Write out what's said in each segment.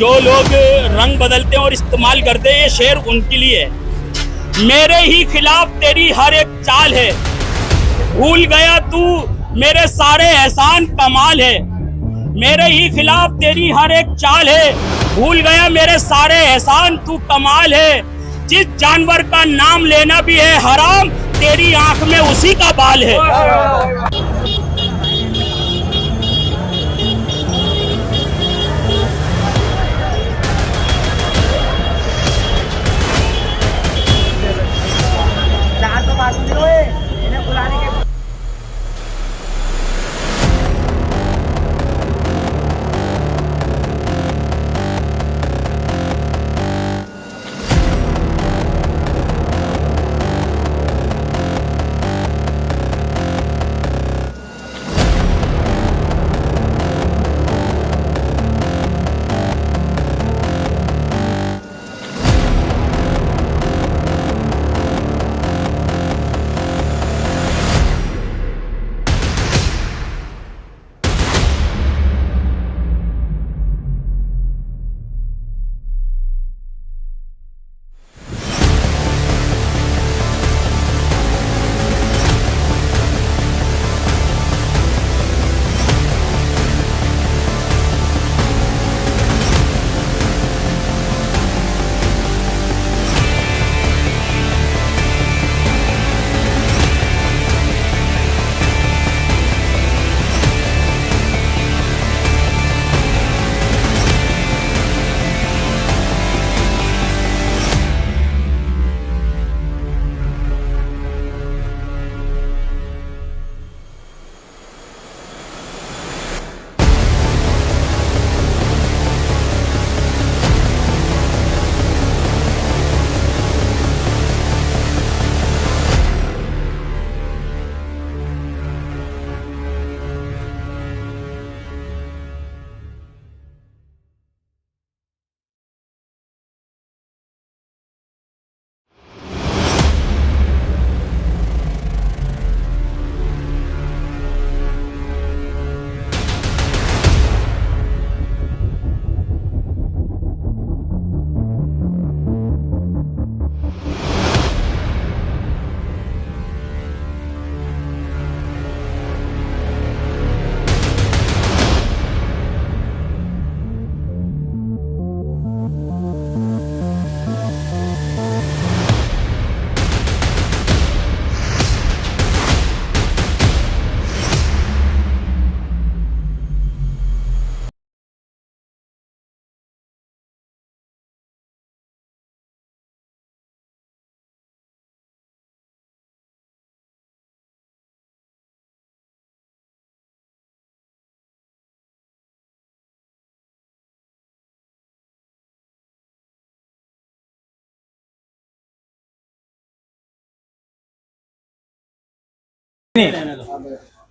जो लोग रंग बदलते हैं और इस्तेमाल करते हैं, ये शेर उनके लिए है। मेरे ही खिलाफ तेरी हर एक चाल है, भूल गया तू मेरे सारे एहसान कमाल है। मेरे ही खिलाफ तेरी हर एक चाल है, भूल गया मेरे सारे एहसान तू कमाल है। जिस जानवर का नाम लेना भी है हराम, तेरी आंख में उसी का बाल है।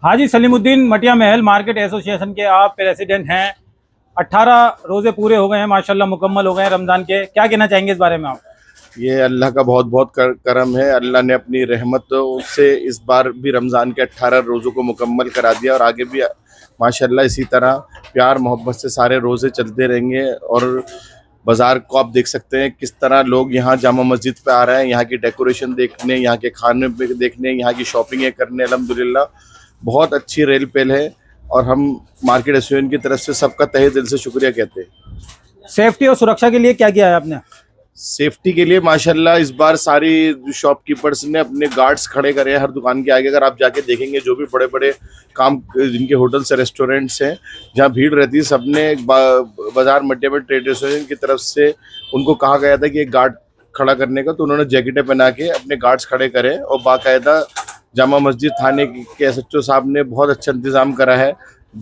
हाजी सलीमुद्दीन मटिया महल मार्केट एसोसिएशन के आप प्रेसिडेंट हैं। 18 रोजे पूरे हो गए हैं, माशाल्लाह मुकम्मल हो गए हैं रमज़ान के। क्या कहना चाहेंगे इस बारे में आप? ये अल्लाह का बहुत बहुत करम है। अल्लाह ने अपनी रहमत से इस बार भी रमज़ान के 18 रोज़ों को मुकम्मल करा दिया और आगे भी माशाल्लाह इसी तरह प्यार मोहब्बत से सारे रोज़े चलते रहेंगे। और बाज़ार को आप देख सकते हैं किस तरह लोग यहाँ जामा मस्जिद पे आ रहे हैं, यहाँ की डेकोरेशन देखने, यहाँ के खाने पे देखने, यहाँ की शॉपिंग करने। अल्हम्दुलिल्लाह बहुत अच्छी रेल पेल है और हम मार्केट एसोसिएशन की तरफ से सबका तहे दिल से शुक्रिया कहते हैं। सेफ्टी और सुरक्षा के लिए क्या किया है आपने? सेफ्टी के लिए माशाल्लाह इस बार सारी शॉपकीपर्स ने अपने गार्ड्स खड़े करे हैं हर दुकान के आगे। अगर आप जाके देखेंगे जो भी बड़े बड़े काम जिनके होटल्स से रेस्टोरेंट्स हैं जहाँ भीड़ रहती है, सबने बाजार मड्डे में ट्रेड एसोसिएशन की तरफ से उनको कहा गया था कि एक गार्ड खड़ा करने का, तो उन्होंने जैकेटें पहना के अपने गार्ड्स खड़े करे और बाकायदा जामा मस्जिद थाने के SHO साहब ने बहुत अच्छा इंतज़ाम करा है।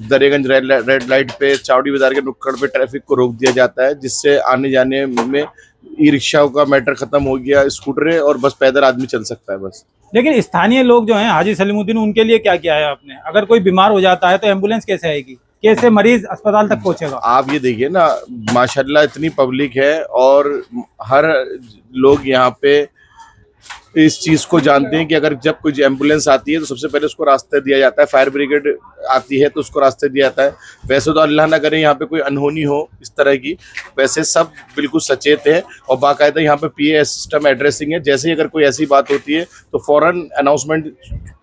दरियागंज रेड लाइट पे चावड़ी बाजार के नुक्कड़ पे ट्रैफिक को रोक दिया जाता है, जिससे आने जाने में ई रिक्शाओं का मैटर खत्म हो गया, स्कूटरें और बस पैदल आदमी चल सकता है बस। लेकिन स्थानीय लोग जो हैं हाजी सलीमुद्दीन, उनके लिए क्या किया है आपने? अगर कोई बीमार हो जाता है तो एम्बुलेंस कैसे आएगी, कैसे मरीज अस्पताल तक पहुंचेगा? आप ये देखिए ना, माशाल्लाह इतनी पब्लिक है और हर लोग यहाँ पे इस चीज़ को जानते हैं कि अगर जब कोई एम्बुलेंस आती है तो सबसे पहले उसको रास्ता दिया जाता है, फायर ब्रिगेड आती है तो उसको रास्ता दिया जाता है। वैसे तो अल्लाह ना करे यहाँ पे कोई अनहोनी हो इस तरह की, वैसे सब बिल्कुल सचेत है और बाकायदा यहाँ पे PA सिस्टम एड्रेसिंग है। जैसे ही अगर कोई ऐसी बात होती है तो फौरन अनाउंसमेंट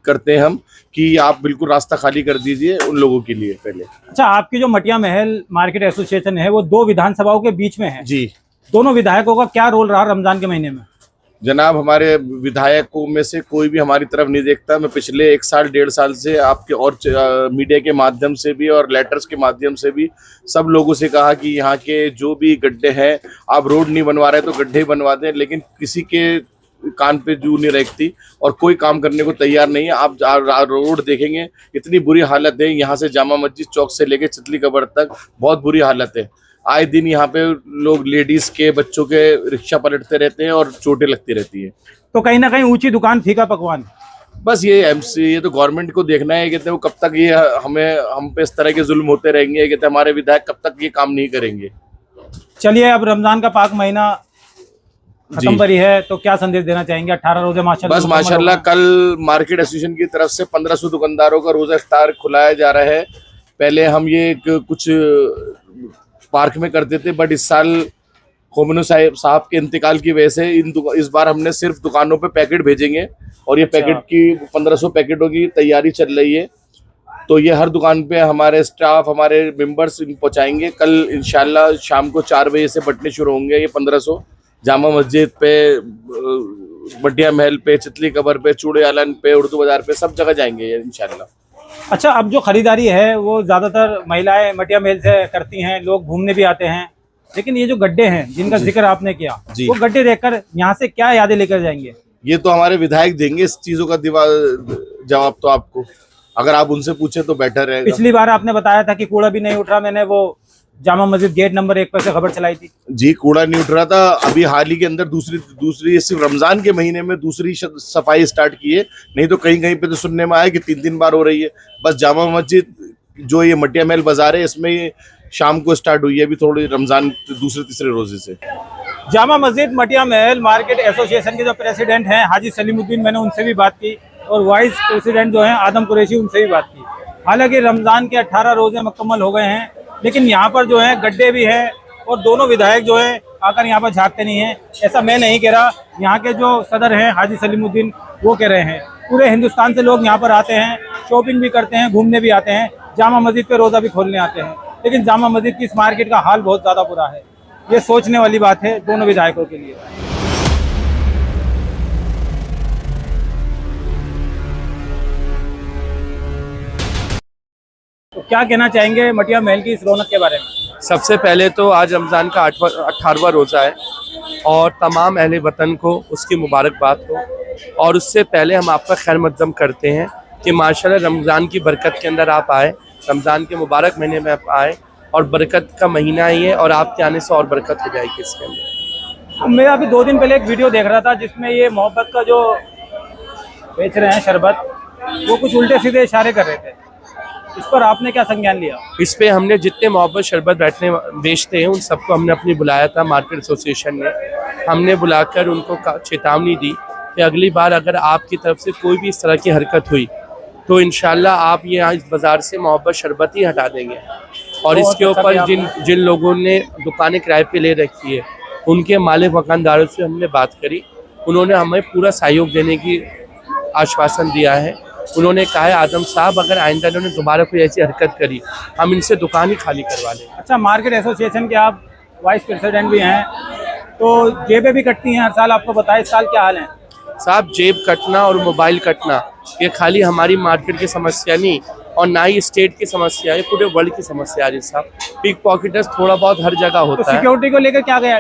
करते हैं हम कि आप बिल्कुल रास्ता खाली कर दीजिए उन लोगों के लिए पहले। अच्छा, आपकी जो मटिया महल मार्केट एसोसिएशन है वो 2 विधानसभाओं के बीच में है जी। दोनों विधायकों का क्या रोल रहा रमजान के महीने में? जनाब, हमारे विधायकों में से कोई भी हमारी तरफ नहीं देखता। मैं पिछले 1 साल 1.5 साल से आपके और मीडिया के माध्यम से भी और लेटर्स के माध्यम से भी सब लोगों से कहा कि यहाँ के जो भी गड्ढे हैं, आप रोड नहीं बनवा रहे तो गड्ढे बनवा दें, लेकिन किसी के कान पे जू नहीं रखती और कोई काम करने को तैयार नहीं है। आप रोड देखेंगे, इतनी बुरी हालत है। यहाँ से जामा मस्जिद चौक से लेके चितली कब्र तक बहुत बुरी हालत है। आए दिन यहाँ पे लोग लेडीज के, बच्चों के रिक्शा पलटते रहते हैं और चोटें लगती रहती है। तो कहीं ना कहीं ऊंची दुकान फीका पकवान, बस ये तो गवर्नमेंट को देखना है। कहते हैं वो कब तक ये हम पे इस तरह के जुल्म होते रहेंगे। कहते हैं हमारे विधायक कब तक ये काम नहीं करेंगे। चलिए, अब रमजान का पाक महीना खत्म पर ही है, तो क्या संदेश देना चाहेंगे? 18 रोजे माशाल्लाह बस माशाल्लाह कल मार्केट एसोसिएशन की तरफ से 1500 दुकानदारों का रोजा इफ्तार खुलाया जा रहा है। पहले हम ये कुछ पार्क में करते थे, बट इस साल खोमनो साहब के इंतकाल की वजह से इस बार हमने सिर्फ दुकानों पे पैकेट भेजेंगे और ये पैकेट की 1500 पैकेटों की तैयारी चल रही है। तो ये हर दुकान पे हमारे स्टाफ, हमारे मेंबर्स पहुंचाएंगे। कल इंशाल्लाह शाम को 4 बजे से बंटने शुरू होंगे ये 1500। जामा मस्जिद पे, मटिया महल पे, चितली कब्र पे, चूड़े आलन पे, उर्दू बाजार पे, सब जगह जाएंगे ये इंशाल्लाह। अच्छा, अब जो खरीदारी है वो ज़्यादातर महिलाएं मटिया महल से करती हैं, लोग घूमने भी आते हैं, लेकिन ये जो गड्ढे हैं जिनका जिक्र आपने किया, वो गड्ढे देखकर यहाँ से क्या यादें लेकर जाएंगे? ये तो हमारे विधायक देंगे इस चीज़ों का जवाब तो आपको, अगर आप उनसे पूछे तो बेटर रहेगा। पिछली बार आपने बताया था कि कूड़ा भी नहीं उठ रहा, मैंने वो जामा मस्जिद गेट नंबर 1 पर से खबर चलाई थी। जी, कूड़ा नहीं उठ रहा था। अभी हाल ही के अंदर दूसरी सिर्फ रमजान के महीने में दूसरी सफाई स्टार्ट की है, नहीं तो कहीं कहीं पे तो सुनने में आया कि 3 बार हो रही है। बस जामा मस्जिद जो ये मटिया महल बाजार है इसमें शाम को स्टार्ट हुई है, अभी थोड़ी रमजान दूसरे तीसरे रोजे से। जामा मस्जिद मटिया महल मार्केट एसोसिएशन के जो प्रेसिडेंट हैं हाजी सलीमुद्दीन, मैंने उनसे भी बात की, और वाइस प्रेसिडेंट जो हैं आदम कुरैशी, उनसे भी बात की। हालांकि रमजान के 18 रोजे मुकम्मल हो गए हैं, लेकिन यहाँ पर जो है गड्ढे भी हैं और दोनों विधायक जो है आकर यहाँ पर झाँकते नहीं हैं। ऐसा मैं नहीं कह रहा, यहाँ के जो सदर हैं हाजी सलीमुद्दीन वो कह रहे हैं। पूरे हिंदुस्तान से लोग यहाँ पर आते हैं, शॉपिंग भी करते हैं, घूमने भी आते हैं, जामा मस्जिद पे रोज़ा भी खोलने आते हैं। लेकिन जामा मस्जिद की इस मार्केट का हाल बहुत ज़्यादा बुरा है। ये सोचने वाली बात है दोनों विधायकों के लिए। तो क्या कहना चाहेंगे मटिया महल की इस रौनक के बारे में? सबसे पहले तो आज रमज़ान का 18वां रोज़ा है और तमाम अहले वतन को उसकी मुबारकबाद हो। और उससे पहले हम आपका खैर मकदम करते हैं कि माशाल्लाह रमज़ान की बरकत के अंदर आप आए, रमज़ान के मुबारक महीने में आप आए, और बरकत का महीना ही है और आपके आने से और बरकत हो जाएगी इसके अंदर। मैं अभी 2 दिन पहले एक वीडियो देख रहा था जिसमें ये मोहब्बत का जो बेच रहे हैं शरबत, वो कुछ उल्टे सीधे इशारे कर रहे थे, इस पर आपने क्या संज्ञान लिया? इस पे हमने जितने मोहब्बत शरबत बेचते हैं उन सबको हमने अपनी बुलाया था मार्केट एसोसिएशन ने। हमने बुलाकर उनको चेतावनी दी कि अगली बार अगर आपकी तरफ से कोई भी इस तरह की हरकत हुई तो इंशाल्लाह आप यहाँ इस बाज़ार से मोहब्बत शरबत ही हटा देंगे। और इसके ऊपर जिन लोगों ने दुकानें किराए पे ले रखी है उनके मालिक मकानदारों से हमने बात करी, उन्होंने हमें पूरा सहयोग देने की आश्वासन दिया है। उन्होंने कहा है आदम साहब अगर आइंदा इन्होंने दोबारा कोई ऐसी हरकत करी हम इनसे दुकान ही खाली करवा लेंगे। अच्छा, मार्केट एसोसिएशन के आप वाइस प्रेसिडेंट भी हैं, तो जेबें भी कटती हैं हर साल, आपको बताएं इस साल क्या हाल है? साहब, जेब कटना और मोबाइल कटना ये खाली हमारी मार्केट की समस्या नहीं और ना ही स्टेट की समस्या है, पूरे वर्ल्ड की समस्या है साहब। पिक पॉकेटर्स थोड़ा बहुत हर जगह होता है। सिक्योरिटी को लेकर क्या गया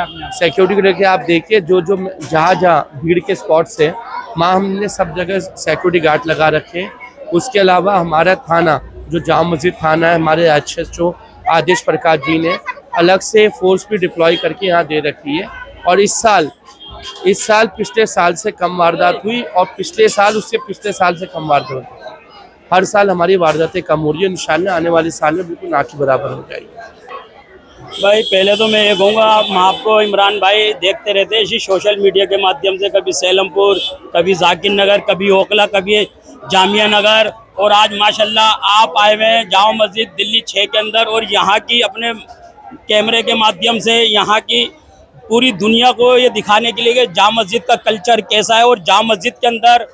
आपने? सिक्योरिटी को लेकर आप देखिए जो जहाँ भीड़ के स्पॉट्स है वहाँ हमने सब जगह सिक्योरिटी गार्ड लगा रखे हैं। उसके अलावा हमारा थाना जो जामा मस्जिद थाना है, हमारे HSO आदेश प्रकाश जी ने अलग से फोर्स भी डिप्लॉय करके यहाँ दे रखी है। और इस साल पिछले साल से कम वारदात हुई और पिछले साल उससे पिछले साल से कम वारदात हुई। हर साल हमारी वारदातें कम हो रही है, इंशाल्लाह आने वाले साल में बिल्कुल ना के बराबर हो जाएगी। भाई पहले तो मैं ये कहूँगा, हम आपको इमरान भाई देखते रहते हैं इसी सोशल मीडिया के माध्यम से, कभी सैलमपुर, कभी जाकिर नगर, कभी ओखला, कभी जामिया नगर, और आज माशाल्लाह आप आए हुए हैं जामा मस्जिद दिल्ली 6 के अंदर। और यहाँ की अपने कैमरे के माध्यम से यहाँ की पूरी दुनिया को ये दिखाने के लिए कि जामा मस्जिद का कल्चर कैसा है और जामा मस्जिद के अंदर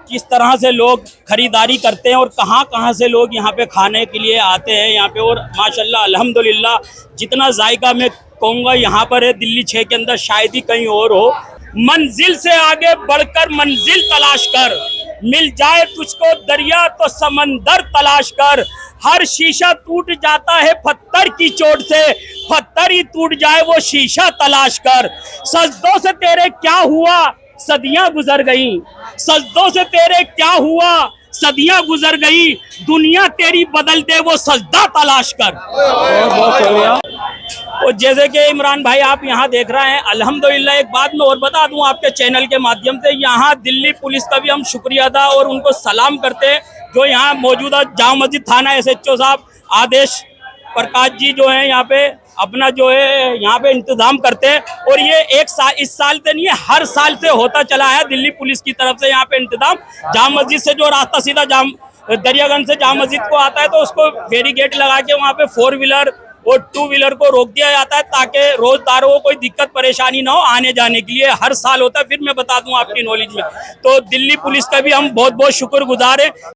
किस तरह से लोग खरीदारी करते हैं और कहाँ कहाँ से लोग यहाँ पे खाने के लिए आते हैं यहाँ पे। और माशाल्लाह अल्हम्दुलिल्लाह जितना जायका मैं कहूँगा यहाँ पर है दिल्ली 6 के अंदर शायद ही कहीं और हो। मंजिल से आगे बढ़कर मंजिल तलाश कर, मिल जाए तुझको दरिया तो समंदर तलाश कर। हर शीशा टूट जाता है पत्थर की चोट से, पत्थर ही टूट जाए वो शीशा तलाश कर। सजदों से तेरे क्या हुआ सदियां गुजर गई, सजदों से तेरे क्या हुआ सदियां गुजर गई। दुनिया तेरी बदल दे वो सजदा तलाश कर। बहुत शुक्रिया। और जैसे कि इमरान भाई आप यहाँ देख रहे हैं, अल्हम्दुलिल्लाह एक बात मैं और बता दूं आपके चैनल के माध्यम से, यहाँ दिल्ली पुलिस का भी हम शुक्रिया अदा और उनको सलाम करते हैं, जो यहाँ मौजूदा जामा मस्जिद थाना SHO साहब आदेश प्रकाश जी जो है यहाँ पे अपना जो है यहाँ पे इंतजाम करते हैं। और ये एक साल, इस साल से नहीं है, हर साल से होता चला है दिल्ली पुलिस की तरफ से यहाँ पे इंतजाम। जामा मस्जिद से जो रास्ता सीधा दरियागंज से जामा मस्जिद को आता है तो उसको बैरिकेड लगा के वहाँ पे 4 व्हीलर और 2 व्हीलर को रोक दिया जाता है ताकि रोजदारों को कोई दिक्कत परेशानी ना हो आने जाने के लिए। हर साल होता है, फिर मैं बता दूं आपकी नॉलेज में। तो दिल्ली पुलिस का भी हम बहुत बहुत शुक्रगुजार हैं।